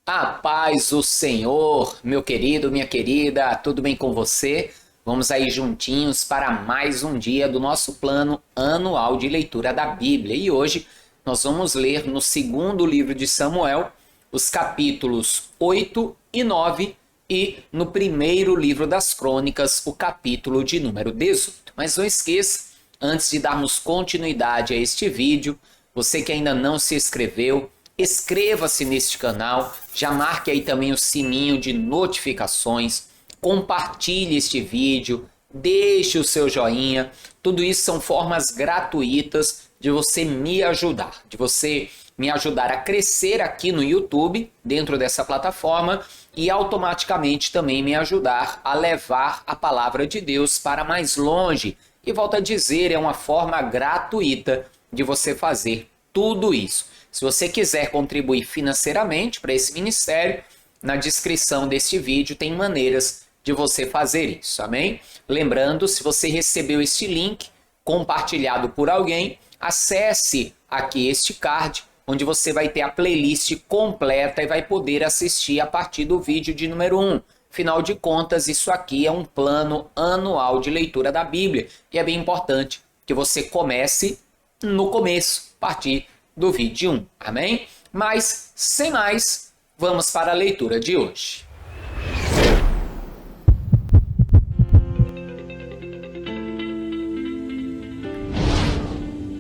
A paz do Senhor, meu querido, minha querida, tudo bem com você? Vamos aí juntinhos para mais um dia do nosso plano anual de leitura da Bíblia. E hoje nós vamos ler no segundo livro de Samuel, os capítulos 8 e 9 e no primeiro livro das Crônicas, o capítulo de número 18. Mas não esqueça, antes de darmos continuidade a este vídeo, você que ainda não se inscreveu, inscreva-se neste canal, já marque aí também o sininho de notificações, compartilhe este vídeo, deixe o seu joinha. Tudo isso são formas gratuitas de você me ajudar, a crescer aqui no YouTube, dentro dessa plataforma, e automaticamente também me ajudar a levar a palavra de Deus para mais longe. E volto a dizer, é uma forma gratuita de você fazer tudo isso. Se você quiser contribuir financeiramente para esse ministério, na descrição deste vídeo tem maneiras de você fazer isso, amém? Lembrando, se você recebeu este link compartilhado por alguém, acesse aqui este card, onde você vai ter a playlist completa e vai poder assistir a partir do vídeo de número 1. Afinal de contas, isso aqui é um plano anual de leitura da Bíblia e é bem importante que você comece no começo, a partir do vídeo 1, amém? Mas, sem mais, vamos para a leitura de hoje.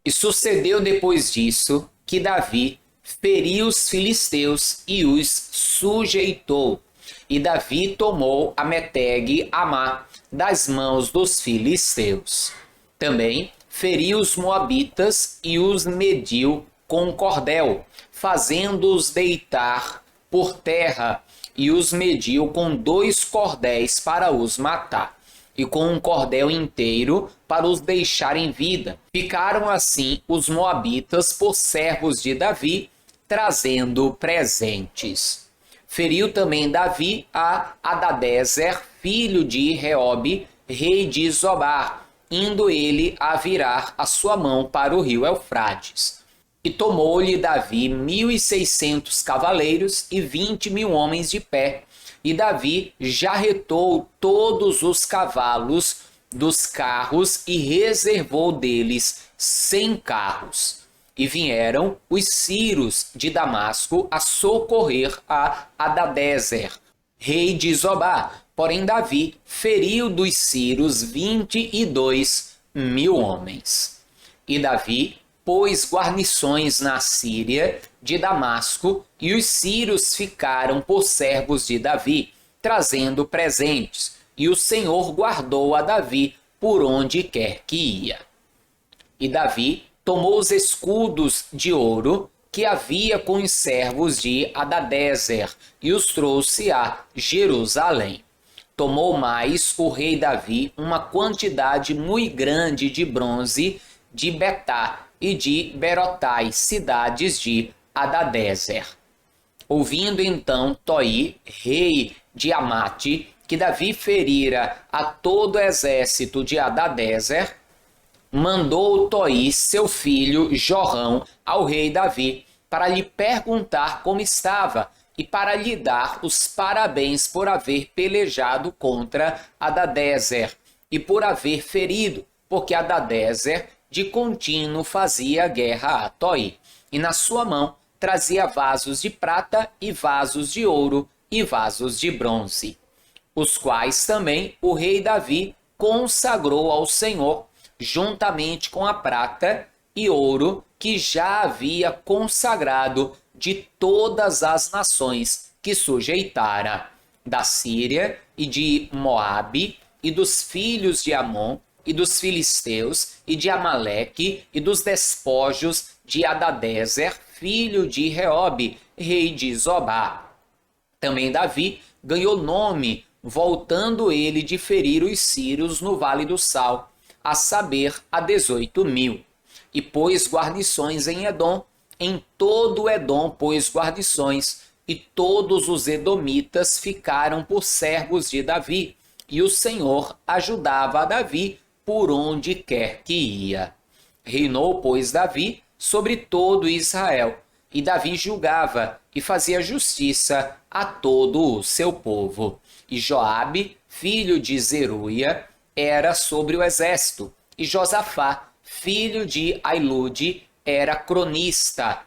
E sucedeu depois disso que Davi feriu os filisteus e os sujeitou. E Davi tomou a Meteg Amá das mãos dos filisteus. Também feriu os moabitas e os mediu com cordel, fazendo-os deitar por terra, e os mediu com 2 cordéis para os matar, e com um cordel inteiro para os deixar em vida. Ficaram assim os moabitas por servos de Davi, trazendo presentes. Feriu também Davi a Hadadezer, filho de Reobe, rei de Zobar, indo ele a virar a sua mão para o rio Eufrates. E tomou-lhe Davi 1.600 cavaleiros e 20.000 homens de pé. E Davi jarretou todos os cavalos dos carros e reservou deles 100 carros. E vieram os sírios de Damasco a socorrer a Hadadezer, rei de Zobar. Porém Davi feriu dos sírios 22.000 homens. E Davi pôs guarnições na Síria de Damasco, e os sírios ficaram por servos de Davi, trazendo presentes, e o Senhor guardou a Davi por onde quer que ia. E Davi tomou os escudos de ouro que havia com os servos de Hadadezer, e os trouxe a Jerusalém. Tomou mais o rei Davi uma quantidade muito grande de bronze de Betá e de Berotai, cidades de Hadadezer. Ouvindo então Toi, rei de Amate, que Davi ferira a todo o exército de Hadadezer, mandou Toi, seu filho Jorão, ao rei Davi, para lhe perguntar como estava e para lhe dar os parabéns por haver pelejado contra Hadadezer e por haver ferido, porque Hadadezer de contínuo fazia guerra a Toi, e na sua mão trazia vasos de prata e vasos de ouro e vasos de bronze, os quais também o rei Davi consagrou ao Senhor, juntamente com a prata e ouro que já havia consagrado de todas as nações que sujeitara, da Síria e de Moabe e dos filhos de Amon, e dos filisteus, e de Amaleque, e dos despojos de Hadadezer, filho de Reobe, rei de Zobar. Também Davi ganhou nome, voltando ele de ferir os sírios no Vale do Sal, a saber, a 18.000. E pôs guarnições em Edom, em todo Edom pôs guarnições, e todos os edomitas ficaram por servos de Davi, e o Senhor ajudava a Davi por onde quer que ia. Reinou, pois, Davi sobre todo Israel, E Davi julgava e fazia justiça a todo o seu povo. E Joabe, filho de Zeruia, era sobre o exército. E Josafá, filho de Ailude, era cronista.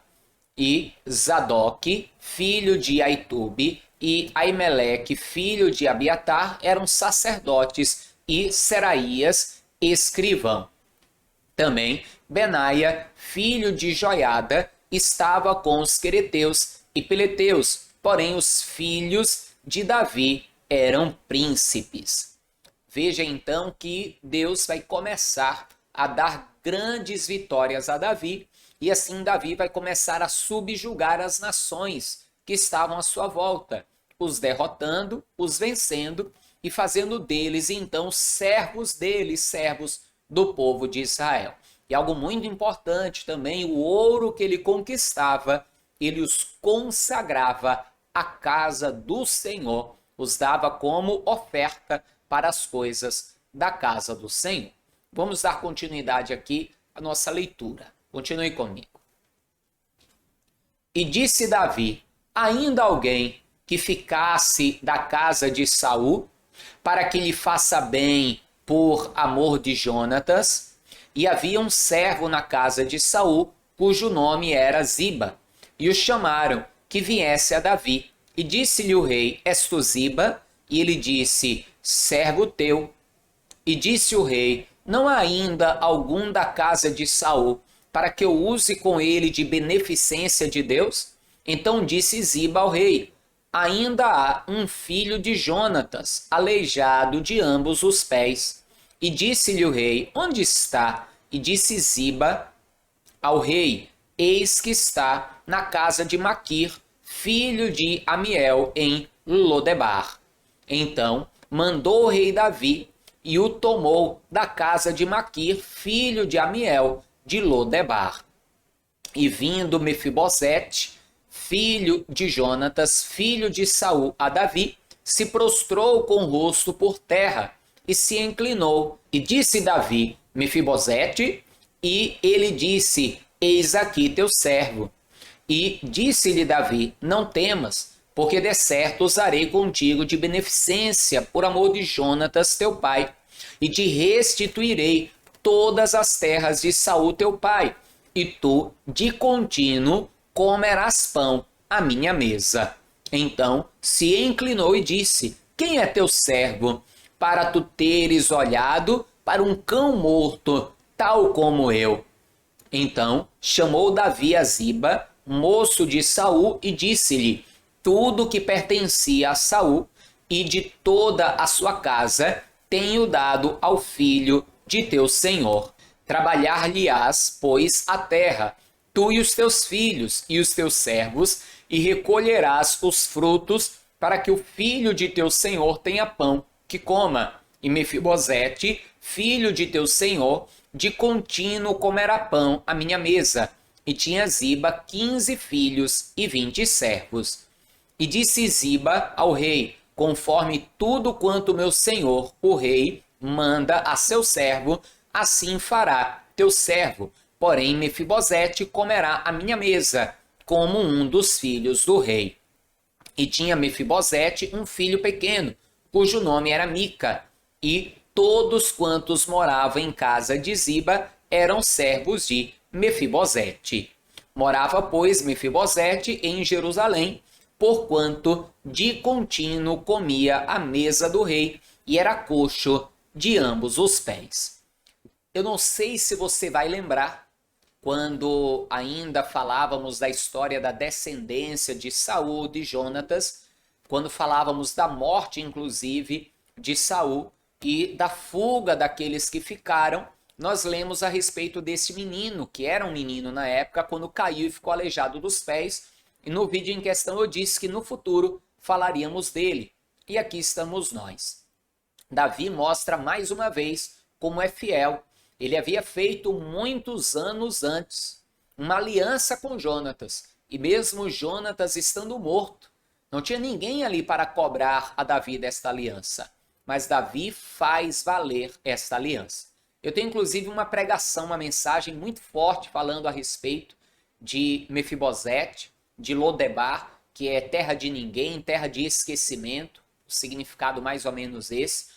E Zadok, filho de Aitube, e Aimeleque, filho de Abiatar, eram sacerdotes, e Seraías, escrivão. Também Benaia, filho de Joiada, estava com os quereteus e peleteus, porém os filhos de Davi eram príncipes. Veja então que Deus vai começar a dar grandes vitórias a Davi, e assim Davi vai começar a subjugar as nações que estavam à sua volta, os derrotando, os vencendo e fazendo deles então servos dele, servos do povo de Israel. E algo muito importante também, o ouro que ele conquistava, ele os consagrava à casa do Senhor, os dava como oferta para as coisas da casa do Senhor. Vamos dar continuidade aqui à nossa leitura. Continue comigo. E disse Davi: ainda alguém que ficasse da casa de Saul, para que lhe faça bem por amor de Jonatas? E havia um servo na casa de Saul, cujo nome era Ziba, e o chamaram que viesse a Davi. E disse-lhe o rei: és tu Ziba? E ele disse: servo teu. E disse o rei: não há ainda algum da casa de Saul, para que eu use com ele de beneficência de Deus? Então disse Ziba ao rei: ainda há um filho de Jonatas, aleijado de ambos os pés. E disse-lhe o rei: onde está? E disse Ziba ao rei: eis que está na casa de Maquir, filho de Amiel, em Lodebar. Então mandou o rei Davi, e o tomou da casa de Maquir, filho de Amiel, de Lodebar. E vindo Mefibosete, filho de Jonatas, filho de Saul, a Davi, se prostrou com o rosto por terra, e se inclinou. E disse Davi: Mefibosete? E ele disse: eis aqui teu servo. E disse-lhe Davi: não temas, porque de certo usarei contigo de beneficência por amor de Jonatas teu pai, e te restituirei todas as terras de Saul teu pai, e tu de contínuo comerás pão à minha mesa. Então se inclinou e disse: quem é teu servo, para tu teres olhado para um cão morto, tal como eu? Então chamou Davi a Ziba, moço de Saul, e disse-lhe: tudo que pertencia a Saul e de toda a sua casa tenho dado ao filho de teu senhor. Trabalhar-lhe-ás, pois, a terra, tu e os teus filhos e os teus servos, e recolherás os frutos, para que o filho de teu senhor tenha pão que coma. E Mefibosete, filho de teu senhor, de contínuo comerá pão à minha mesa. E tinha Ziba 15 filhos e 20 servos. E disse Ziba ao rei: conforme tudo quanto meu senhor, o rei, manda a seu servo, assim fará teu servo. Porém Mefibosete comerá à minha mesa, como um dos filhos do rei. E tinha Mefibosete um filho pequeno, cujo nome era Mica, e todos quantos moravam em casa de Ziba eram servos de Mefibosete. Morava, pois, Mefibosete em Jerusalém, porquanto de contínuo comia à mesa do rei, e era coxo de ambos os pés. Eu não sei se você vai lembrar, quando ainda falávamos da história da descendência de Saul, de Jonatas, quando falávamos da morte, inclusive, de Saul e da fuga daqueles que ficaram, nós lemos a respeito desse menino, que era um menino na época, quando caiu e ficou aleijado dos pés. E no vídeo em questão eu disse que no futuro falaríamos dele. E aqui estamos nós. Davi mostra mais uma vez como é fiel. Ele havia feito muitos anos antes uma aliança com Jonatas. E mesmo Jonatas estando morto, não tinha ninguém ali para cobrar a Davi desta aliança. Mas Davi faz valer esta aliança. Eu tenho inclusive uma pregação, uma mensagem muito forte falando a respeito de Mefibosete, de Lodebar, que é terra de ninguém, terra de esquecimento, o significado mais ou menos esse.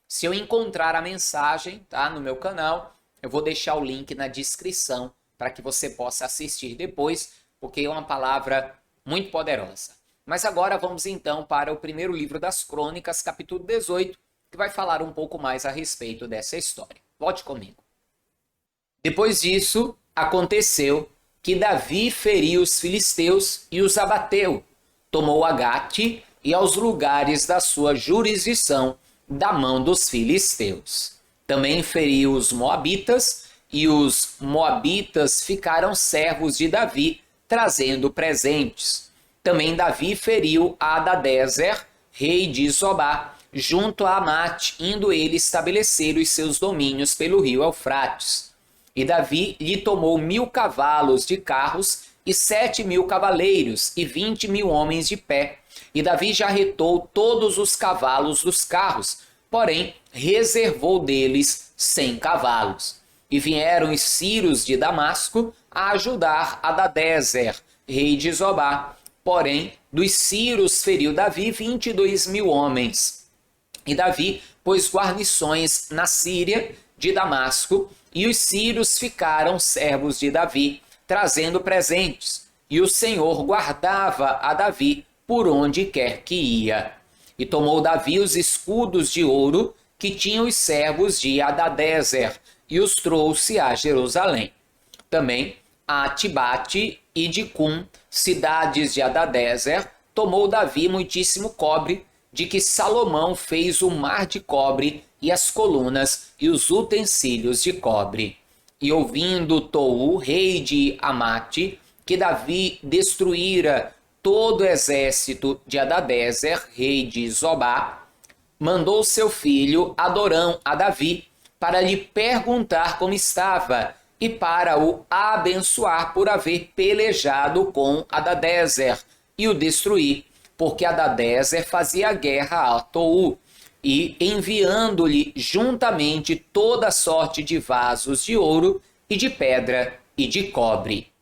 Se eu encontrar a mensagem, tá, no meu canal, eu vou deixar o link na descrição para que você possa assistir depois, porque é uma palavra muito poderosa. Mas agora vamos então para o primeiro livro das Crônicas, capítulo 18, que vai falar um pouco mais a respeito dessa história. Volte comigo. Depois disso, aconteceu que Davi feriu os filisteus e os abateu, tomou Agate e aos lugares da sua jurisdição da mão dos filisteus. Também feriu os moabitas, e os moabitas ficaram servos de Davi, trazendo presentes. Também Davi feriu a Hadadezer, rei de Zobá, junto a Amate, indo ele estabelecer os seus domínios pelo rio Eufrates. E Davi lhe tomou 1000 cavalos de carros e 7.000 cavaleiros e 20.000 homens de pé. E Davi já retou todos os cavalos dos carros, porém reservou deles 100 cavalos. E vieram os sírios de Damasco a ajudar Hadadezer, rei de Zobá. Porém, dos sírios feriu Davi 22.000 homens. E Davi pôs guarnições na Síria de Damasco, e os sírios ficaram servos de Davi, trazendo presentes. E o Senhor guardava a Davi por onde quer que ia. E tomou Davi os escudos de ouro que tinham os servos de Hadadezer, e os trouxe a Jerusalém. Também a Tibate e Dicum, cidades de Hadadezer, tomou Davi muitíssimo cobre, de que Salomão fez o mar de cobre e as colunas e os utensílios de cobre. E ouvindo Tou, rei de Amate, que Davi destruíra todo o exército de Hadadezer, rei de Zobá, mandou seu filho Adorão a Davi para lhe perguntar como estava e para o abençoar por haver pelejado com Hadadezer e o destruir, porque Hadadezer fazia guerra a Tou, e enviando-lhe juntamente toda sorte de vasos de ouro e de pedra e de cobre.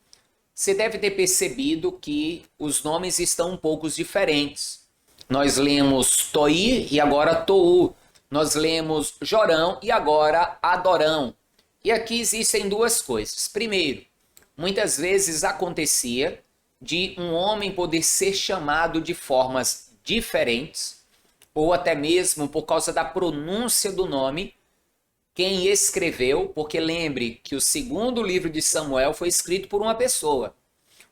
Você deve ter percebido que os nomes estão um pouco diferentes. Nós lemos Toi e agora Tou. Nós lemos Jorão e agora Adorão. E aqui existem duas coisas. Primeiro, muitas vezes acontecia de um homem poder ser chamado de formas diferentes, ou até mesmo por causa da pronúncia do nome, quem escreveu, porque lembre que o segundo livro de Samuel foi escrito por uma pessoa,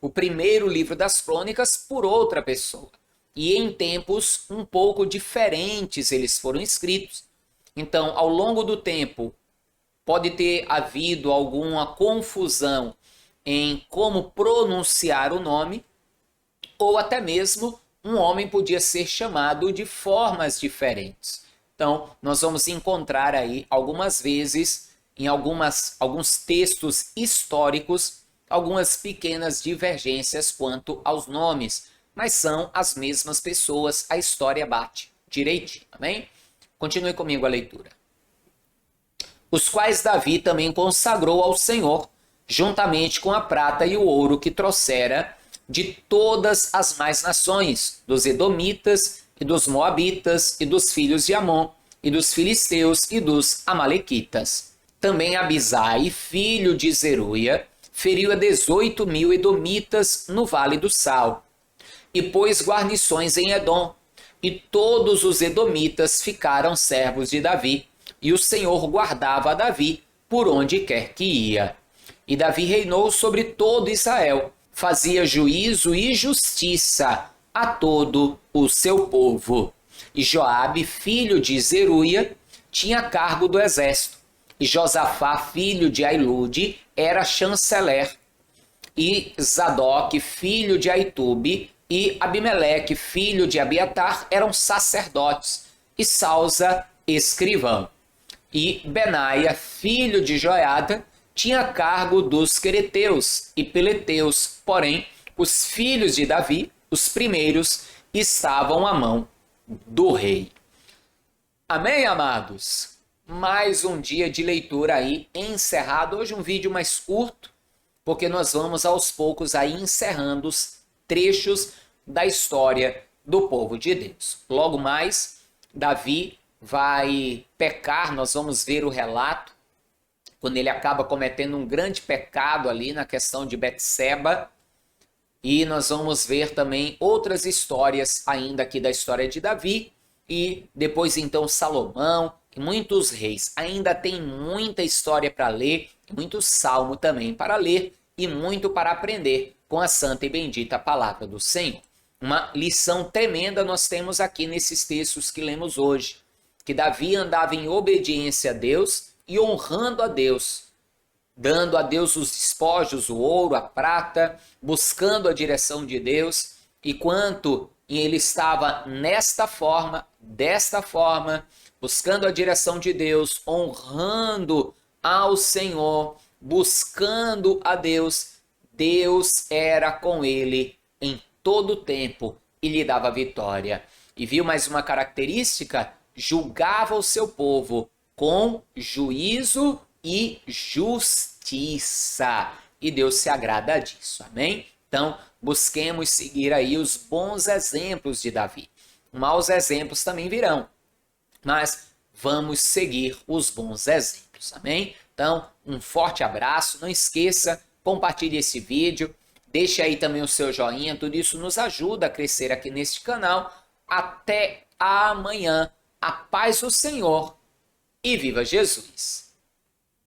o primeiro livro das Crônicas por outra pessoa, e em tempos um pouco diferentes eles foram escritos. Então, ao longo do tempo, pode ter havido alguma confusão em como pronunciar o nome, ou até mesmo um homem podia ser chamado de formas diferentes. Então, nós vamos encontrar aí algumas vezes, em alguns textos históricos, algumas pequenas divergências quanto aos nomes, mas são as mesmas pessoas, a história bate direitinho, amém? Continue comigo a leitura. Os quais Davi também consagrou ao Senhor, juntamente com a prata e o ouro que trouxera de todas as mais nações, dos Edomitas e dos Moabitas e dos filhos de Amon e dos filisteus e dos amalequitas. Também Abisai, filho de Zeruia, feriu a 18.000 Edomitas no Vale do Sal, e pôs guarnições em Edom, e todos os Edomitas ficaram servos de Davi, e o Senhor guardava a Davi por onde quer que ia. E Davi reinou sobre todo Israel, fazia juízo e justiça a todo o seu povo. E Joabe, filho de Zeruia, tinha cargo do exército. E Josafá, filho de Ailude, era chanceler. E Zadok, filho de Aitube, e Abimeleque, filho de Abiatar, eram sacerdotes. E Salza, escrivão. E Benaia, filho de Joiada, tinha cargo dos quereteus e peleteus, porém, os filhos de Davi, os primeiros, estavam à mão do rei. Amém, amados? Mais um dia de leitura aí encerrado. Hoje um vídeo mais curto, porque nós vamos aos poucos aí encerrando os trechos da história do povo de Deus. Logo mais, Davi vai pecar, nós vamos ver o relato, quando ele acaba cometendo um grande pecado ali na questão de Betseba, e nós vamos ver também outras histórias ainda aqui da história de Davi, e depois então Salomão e muitos reis. Ainda tem muita história para ler, muito salmo também para ler e muito para aprender com a santa e bendita palavra do Senhor. Uma lição tremenda nós temos aqui nesses textos que lemos hoje, que Davi andava em obediência a Deus e honrando a Deus, dando a Deus os despojos, o ouro, a prata, buscando a direção de Deus, e quanto ele estava desta forma, buscando a direção de Deus, honrando ao Senhor, buscando a Deus, Deus era com ele em todo o tempo e lhe dava vitória. E viu mais uma característica? Julgava o seu povo com juízo e justiça. E Deus se agrada disso, amém? Então, busquemos seguir aí os bons exemplos de Davi. Maus exemplos também virão, mas vamos seguir os bons exemplos, amém? Então, um forte abraço, não esqueça, compartilhe esse vídeo, deixe aí também o seu joinha, tudo isso nos ajuda a crescer aqui neste canal. Até amanhã, a paz do Senhor e viva Jesus!